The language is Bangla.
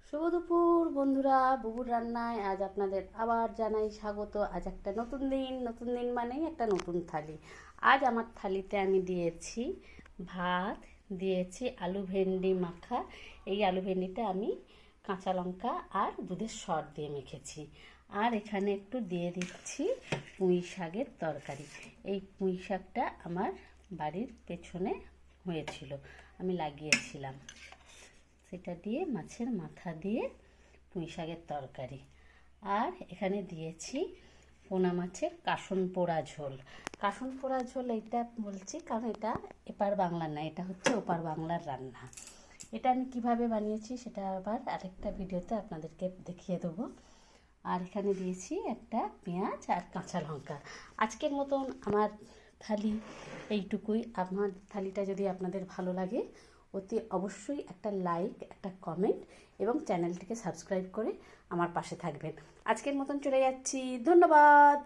শুভ দুপুর বন্ধুরা, বুবুর রান্নায় আজ আপনাদের আবার জানাই স্বাগত। আজ একটা নতুন দিন মানেই একটা নতুন থালি। আজ আমার থালিতে আমি দিয়েছি ভাত, দিয়েছি আলু ভেন্ডি মাখা। এই আলু ভেন্ডিটা আমি কাঁচা লঙ্কা আর দুধের সর দিয়ে মেখেছি। আর এখানে একটু দিয়ে দিচ্ছি পুঁই শাকের তরকারি। এই পুঁই শাকটা আমার বাড়ির পেছনে হয়েছিল, আমি লাগিয়েছিলাম। সেটা দিয়ে মাছের মাথা দিয়ে পুঁই শাকের তরকারি। আর এখানে দিয়েছি পোনা মাছের কাসন পোড়া ঝোল। কাসন পোড়া ঝোল এইটা বলছি কারণ এটা এপার বাংলার না, এটা হচ্ছে ওপার বাংলার রান্না। এটা আমি কিভাবে বানিয়েছি সেটা আবার আরেকটা ভিডিওতে আপনাদেরকে দেখিয়ে দেবো। আর এখানে দিয়েছি একটা পেঁয়াজ আর কাঁচা লঙ্কা। আজকের মতন আমার থালি এইটুকুই। আমার থালিটা যদি আপনাদের ভালো লাগে অতি অবশ্যই একটা লাইক, একটা কমেন্ট এবং চ্যানেলটিকে সাবস্ক্রাইব করে আমার পাশে থাকবেন। আজকের মতন চলে যাচ্ছি, ধন্যবাদ।